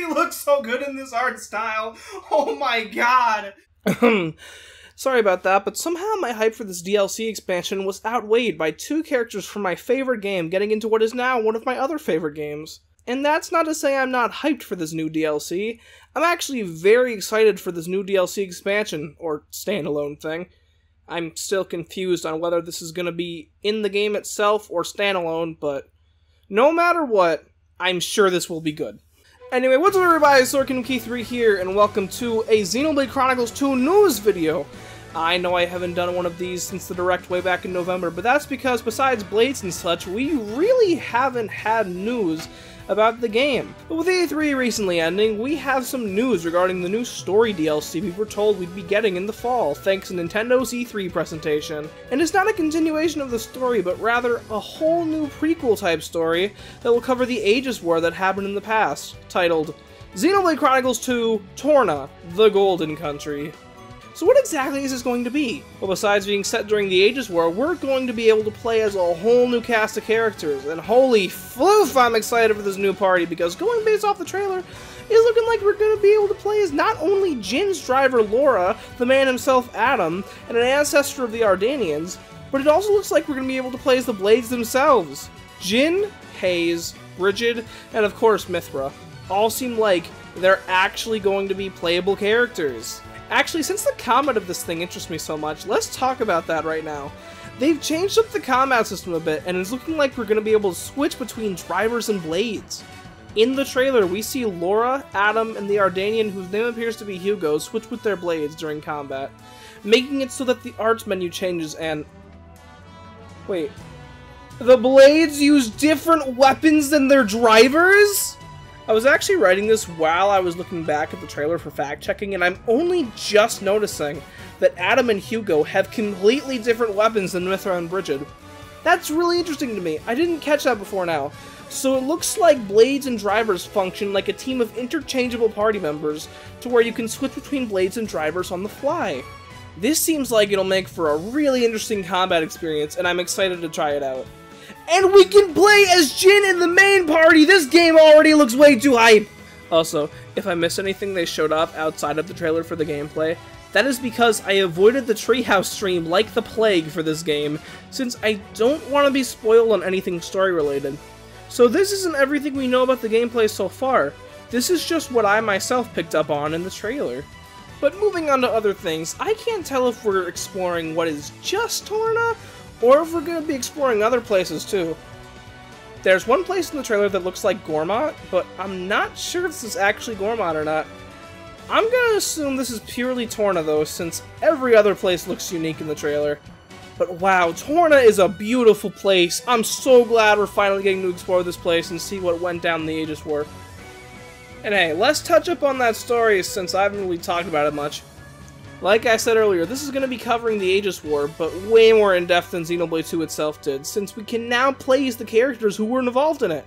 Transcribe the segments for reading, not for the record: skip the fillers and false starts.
He looks so good in this art style. Oh my god. Sorry about that, but somehow my hype for this DLC expansion was outweighed by two characters from my favorite game getting into what is now one of my other favorite games. And that's not to say I'm not hyped for this new DLC. I'm actually very excited for this new DLC expansion, or standalone thing. I'm still confused on whether this is going to be in the game itself or standalone, but no matter what, I'm sure this will be good. Anyway, what's up everybody, SwordKingdomKey3 here, and welcome to a Xenoblade Chronicles 2 news video. I know I haven't done one of these since the Direct way back in November, but that's because besides Blades and such, we really haven't had news about the game. But with E3 recently ending, we have some news regarding the new story DLC we were told we'd be getting in the fall, thanks to Nintendo's E3 presentation. And it's not a continuation of the story, but rather a whole new prequel type story that will cover the Aegis War that happened in the past, titled Xenoblade Chronicles 2 Torna The Golden Country. So what exactly is this going to be? Well, besides being set during the Aegis War, we're going to be able to play as a whole new cast of characters, and holy floof, I'm excited for this new party, because going based off the trailer, it's looking like we're going to be able to play as not only Jin's driver Laura, the man himself Addam, and an ancestor of the Ardainians, but it also looks like we're going to be able to play as the Blades themselves. Jin, Haze, Brigid, and of course Mithra all seem like they're actually going to be playable characters. Actually, since the combat of this thing interests me so much, let's talk about that right now. They've changed up the combat system a bit, and it's looking like we're going to be able to switch between drivers and blades. In the trailer, we see Laura, Addam, and the Ardainian, whose name appears to be Hugo, switch with their blades during combat, making it so that the arts menu changes and... Wait. The blades use different weapons than their drivers?! I was actually writing this while I was looking back at the trailer for fact-checking, and I'm only just noticing that Addam and Hugo have completely different weapons than Mithra and Brigid. That's really interesting to me. I didn't catch that before now. So it looks like blades and drivers function like a team of interchangeable party members, to where you can switch between blades and drivers on the fly. This seems like it'll make for a really interesting combat experience, and I'm excited to try it out. And we can play as Jin in the main party! This game already looks way too hype! Also, if I miss anything they showed off outside of the trailer for the gameplay, that is because I avoided the Treehouse stream like the plague for this game, since I don't want to be spoiled on anything story-related. So this isn't everything we know about the gameplay so far. This is just what I myself picked up on in the trailer. But moving on to other things, I can't tell if we're exploring what is just Torna, or if we're going to be exploring other places too. There's one place in the trailer that looks like Gormott, but I'm not sure if this is actually Gormott or not. I'm going to assume this is purely Torna though, since every other place looks unique in the trailer. But wow, Torna is a beautiful place. I'm so glad we're finally getting to explore this place and see what went down in the Aegis War. And hey, let's touch up on that story since I haven't really talked about it much. Like I said earlier, this is going to be covering the Aegis War, but way more in-depth than Xenoblade 2 itself did, since we can now play as the characters who were involved in it.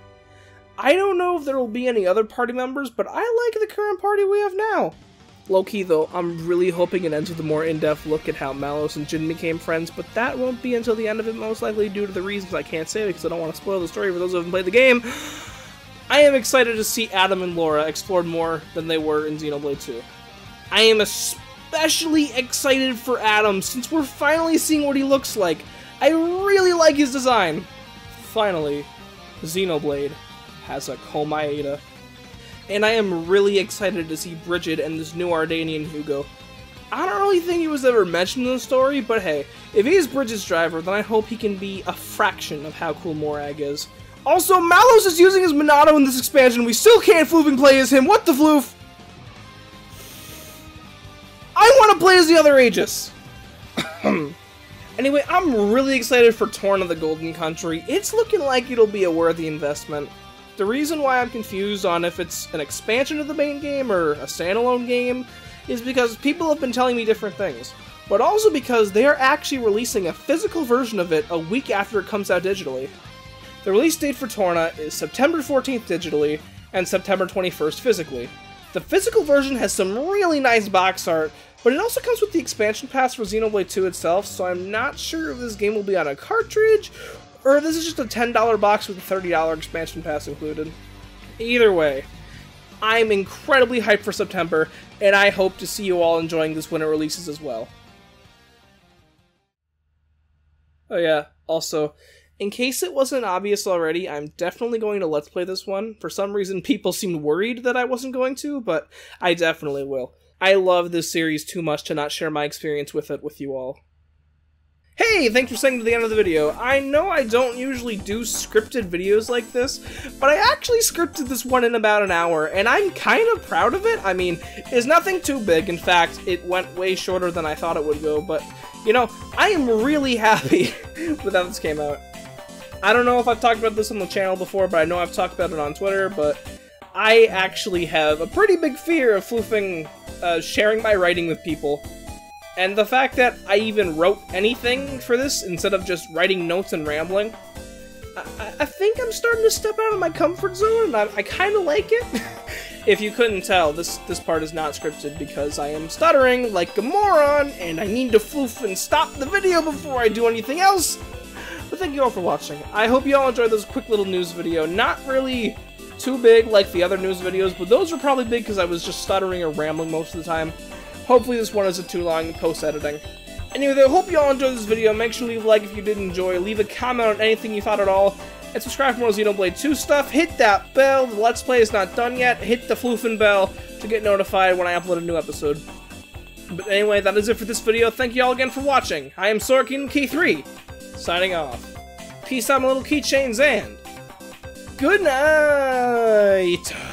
I don't know if there will be any other party members, but I like the current party we have now. Low-key though, I'm really hoping it ends with a more in-depth look at how Mallos and Jin became friends, but that won't be until the end of it, most likely due to the reasons I can't say because I don't want to spoil the story for those who haven't played the game. I am excited to see Addam and Laura explored more than they were in Xenoblade 2. I am especially excited for Addam, since we're finally seeing what he looks like. I really like his design. Finally, Xenoblade has a Komaeda. And I am really excited to see Brigid and this new Ardainian Hugo. I don't really think he was ever mentioned in the story, but hey, if he is Brigid's driver, then I hope he can be a fraction of how cool Morag is. Also, Mallos is using his Monado in this expansion. We still can't floofing play as him. What the floof? I want to play as the other Aegis! Anyway, I'm really excited for Torna The Golden Country. It's looking like it'll be a worthy investment. The reason why I'm confused on if it's an expansion of the main game or a standalone game is because people have been telling me different things, but also because they are actually releasing a physical version of it a week after it comes out digitally. The release date for Torna is September 14th digitally and September 21st physically. The physical version has some really nice box art, but it also comes with the expansion pass for Xenoblade 2 itself, so I'm not sure if this game will be on a cartridge, or if this is just a $10 box with a $30 expansion pass included. Either way, I'm incredibly hyped for September, and I hope to see you all enjoying this when it releases as well. Oh yeah, also, in case it wasn't obvious already, I'm definitely going to Let's Play this one. For some reason, people seemed worried that I wasn't going to, but I definitely will. I love this series too much to not share my experience with it with you all. Hey, thanks for staying to the end of the video. I know I don't usually do scripted videos like this, but I actually scripted this one in about an hour, and I'm kind of proud of it. I mean, it's nothing too big. In fact, it went way shorter than I thought it would go, but, you know, I am really happy with how this came out. I don't know if I've talked about this on the channel before, but I know I've talked about it on Twitter, but I actually have a pretty big fear of floofing, sharing my writing with people. And the fact that I even wrote anything for this instead of just writing notes and rambling, I think I'm starting to step out of my comfort zone, and I kind of like it. If you couldn't tell, this part is not scripted because I am stuttering like a moron, and I need to floof and stop the video before I do anything else. But thank you all for watching. I hope you all enjoyed this quick little news video. Not really too big like the other news videos, but those were probably big because I was just stuttering or rambling most of the time. Hopefully this one isn't too long in post-editing. Anyway, I hope you all enjoyed this video. Make sure to leave a like if you did enjoy. Leave a comment on anything you thought at all. And subscribe for more Xenoblade 2 stuff. Hit that bell. The Let's Play is not done yet. Hit the floofing bell to get notified when I upload a new episode. But anyway, that is it for this video. Thank you all again for watching. I am Sorkin Key 3, signing off. Peace out, my little keychains, and good night!